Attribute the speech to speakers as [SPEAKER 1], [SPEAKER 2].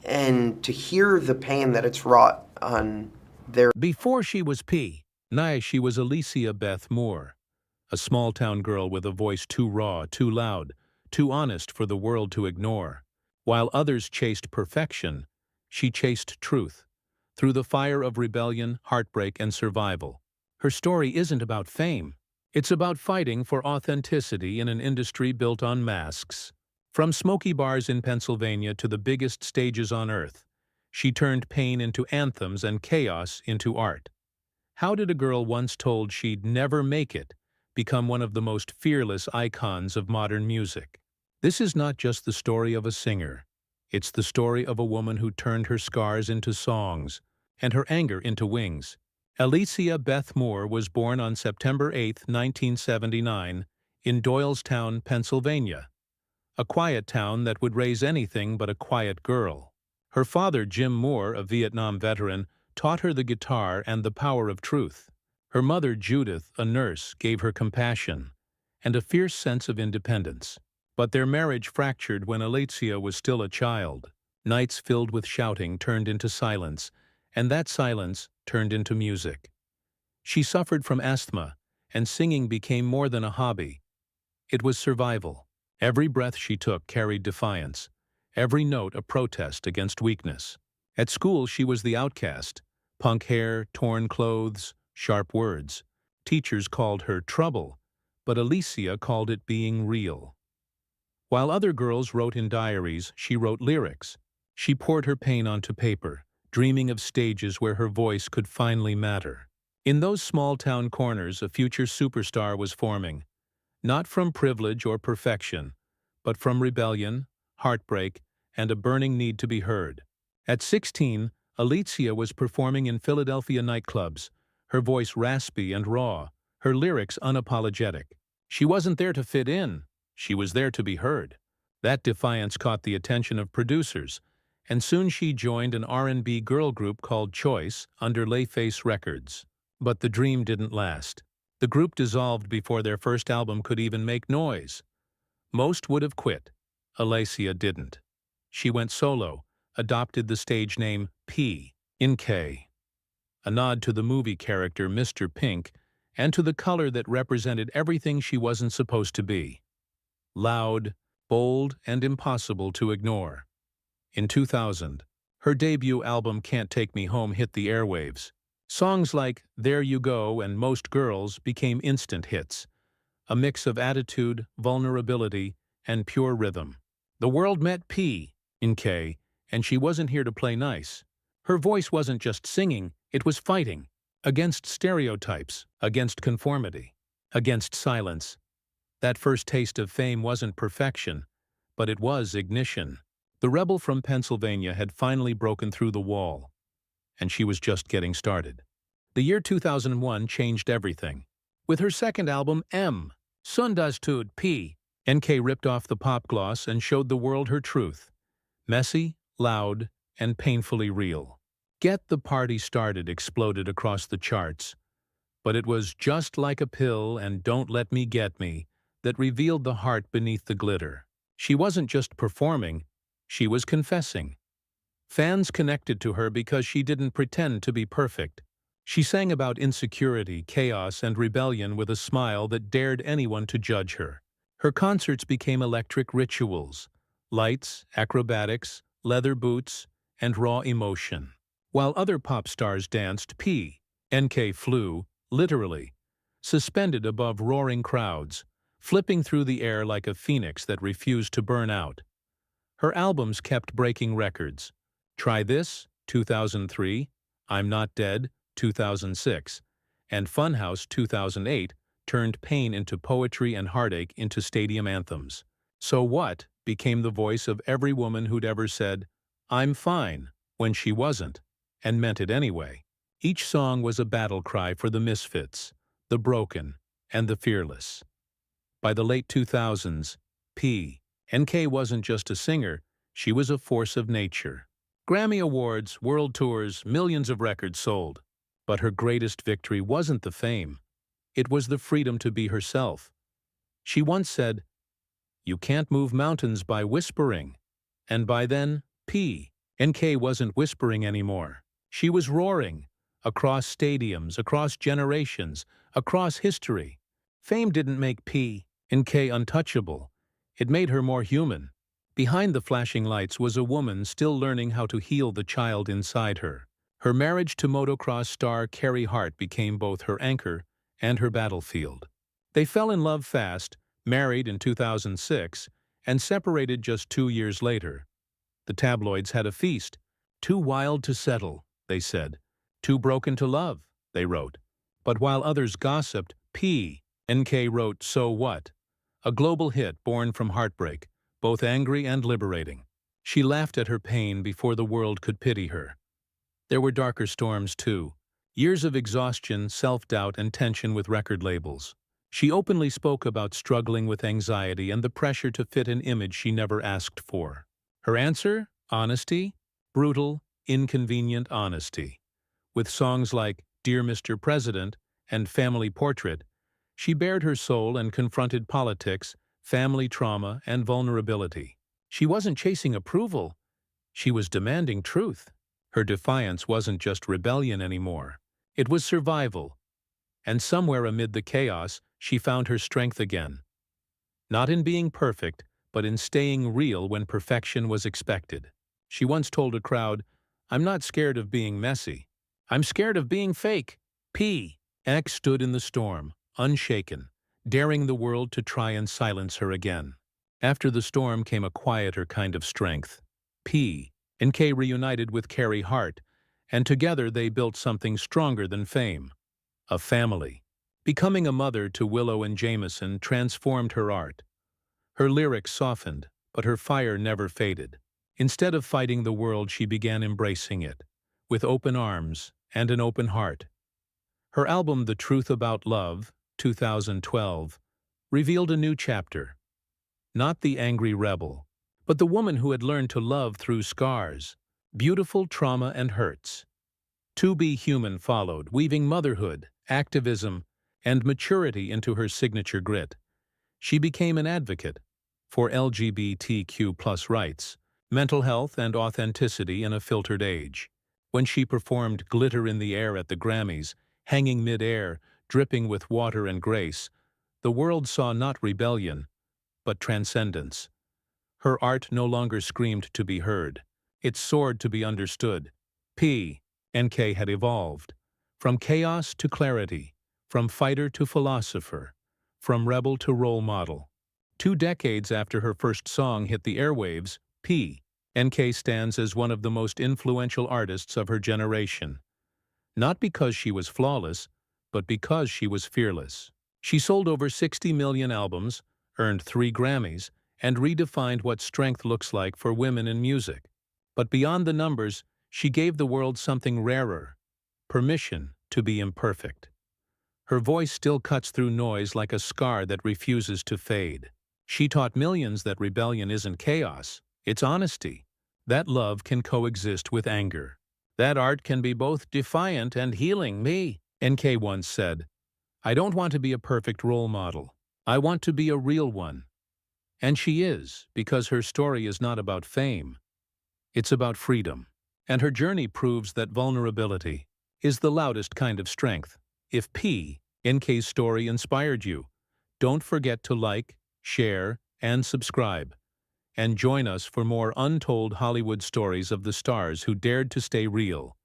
[SPEAKER 1] and to hear the pain that it's wrought on their.
[SPEAKER 2] Before she was P, she was Alecia Moore, a small-town girl with a voice too raw, too loud, too honest for the world to ignore. While others chased perfection, she chased truth, through the fire of rebellion, heartbreak, and survival. Her story isn't about fame. It's about fighting for authenticity in an industry built on masks. From smoky bars in Pennsylvania to the biggest stages on Earth, she turned pain into anthems and chaos into art. How did a girl once told she'd never make it become one of the most fearless icons of modern music? This is not just the story of a singer. It's the story of a woman who turned her scars into songs and her anger into wings. Alecia Moore was born on September 8, 1979, in Doylestown, Pennsylvania, a quiet town that would raise anything but a quiet girl. Her father, Jim Moore, a Vietnam veteran, taught her the guitar and the power of truth. Her mother, Judith, a nurse, gave her compassion and a fierce sense of independence. But their marriage fractured when Alecia was still a child. Nights filled with shouting turned into silence, and that silence turned into music. She suffered from asthma, and singing became more than a hobby. It was survival. Every breath she took carried defiance, every note a protest against weakness. At school she was the outcast, punk hair, torn clothes, sharp words. Teachers called her trouble, but Alecia called it being real. While other girls wrote in diaries, she wrote lyrics. She poured her pain onto paper, dreaming of stages where her voice could finally matter. In those small-town corners, a future superstar was forming, not from privilege or perfection, but from rebellion, heartbreak, and a burning need to be heard. At 16, Alecia was performing in Philadelphia nightclubs, her voice raspy and raw, her lyrics unapologetic. She wasn't there to fit in. She was there to be heard. That defiance caught the attention of producers, and soon she joined an R&B girl group called Choice under Layface Records. But the dream didn't last. The group dissolved before their first album could even make noise. Most would have quit. Alecia didn't. She went solo, adopted the stage name P in K, a nod to the movie character Mr. Pink and to the color that represented everything she wasn't supposed to be. Loud, bold, and impossible to ignore. In 2000, her debut album Can't Take Me Home hit the airwaves. Songs like There You Go and Most Girls became instant hits, a mix of attitude, vulnerability, and pure rhythm. The world met P in K, and she wasn't here to play nice. Her voice wasn't just singing, it was fighting. Against stereotypes, against conformity, against silence. That first taste of fame wasn't perfection, but it was ignition. The rebel from Pennsylvania had finally broken through the wall, and she was just getting started. The year 2001 changed everything. With her second album, M, Sundastud P, NK ripped off the pop gloss and showed the world her truth. Messy, loud, and painfully real. Get the Party Started exploded across the charts, but it was Just Like a Pill and Don't Let Me Get Me that revealed the heart beneath the glitter. She wasn't just performing, she was confessing. Fans connected to her because she didn't pretend to be perfect. She sang about insecurity, chaos, and rebellion with a smile that dared anyone to judge her. Her concerts became electric rituals, lights, acrobatics, leather boots, and raw emotion. While other pop stars danced, NK flew, literally, suspended above roaring crowds, flipping through the air like a phoenix that refused to burn out. Her albums kept breaking records. Try This, 2003, I'm Not Dead, 2006, and Funhouse, 2008, turned pain into poetry and heartache into stadium anthems. So What became the voice of every woman who'd ever said, I'm fine, when she wasn't, and meant it anyway. Each song was a battle cry for the misfits, the broken, and the fearless. By the late 2000s, NK wasn't just a singer, she was a force of nature. Grammy Awards, world tours, millions of records sold. But her greatest victory wasn't the fame. It was the freedom to be herself. She once said, "You can't move mountains by whispering." And by then, NK wasn't whispering anymore. She was roaring. Across stadiums, across generations, across history. Fame didn't make NK untouchable. It made her more human. Behind the flashing lights was a woman still learning how to heal the child inside her. Her marriage to motocross star Carey Hart became both her anchor and her battlefield. They fell in love fast, married in 2006, and separated just 2 years later. The tabloids had a feast. Too wild to settle, they said. Too broken to love, they wrote. But while others gossiped, NK wrote So What? A global hit born from heartbreak, both angry and liberating. She laughed at her pain before the world could pity her. There were darker storms, too. Years of exhaustion, self-doubt, and tension with record labels. She openly spoke about struggling with anxiety and the pressure to fit an image she never asked for. Her answer? Honesty. Brutal, inconvenient honesty. With songs like Dear Mr. President and Family Portrait, she bared her soul and confronted politics, family trauma, and vulnerability. She wasn't chasing approval. She was demanding truth. Her defiance wasn't just rebellion anymore. It was survival. And somewhere amid the chaos, she found her strength again. Not in being perfect, but in staying real when perfection was expected. She once told a crowd, "I'm not scared of being messy. I'm scared of being fake." X stood in the storm, unshaken, daring the world to try and silence her again. After the storm came a quieter kind of strength. NK reunited with Carey Hart, and together they built something stronger than fame. A family. Becoming a mother to Willow and Jameson transformed her art. Her lyrics softened, but her fire never faded. Instead of fighting the world, she began embracing it, with open arms and an open heart. Her album The Truth About Love, 2012, revealed a new chapter. Not the angry rebel, but the woman who had learned to love through scars, beautiful trauma and hurts. To Be Human followed, weaving motherhood, activism, and maturity into her signature grit. She became an advocate for LGBTQ+ rights, mental health, and authenticity in a filtered age. When she performed Glitter in the Air at the Grammys, hanging mid-air, dripping with water and grace, the world saw not rebellion, but transcendence. Her art no longer screamed to be heard. It soared to be understood. NK had evolved. From chaos to clarity, from fighter to philosopher, from rebel to role model. 2 decades after her first song hit the airwaves, NK stands as one of the most influential artists of her generation. Not because she was flawless, but because she was fearless. She sold over 60 million albums, earned 3 Grammys, and redefined what strength looks like for women in music. But beyond the numbers, she gave the world something rarer: permission to be imperfect. Her voice still cuts through noise like a scar that refuses to fade. She taught millions that rebellion isn't chaos, it's honesty. That love can coexist with anger. That art can be both defiant and healing. NK once said, "I don't want to be a perfect role model. I want to be a real one." And she is, because her story is not about fame. It's about freedom. And her journey proves that vulnerability is the loudest kind of strength. If NK's story inspired you, don't forget to like, share, and subscribe. And join us for more untold Hollywood stories of the stars who dared to stay real.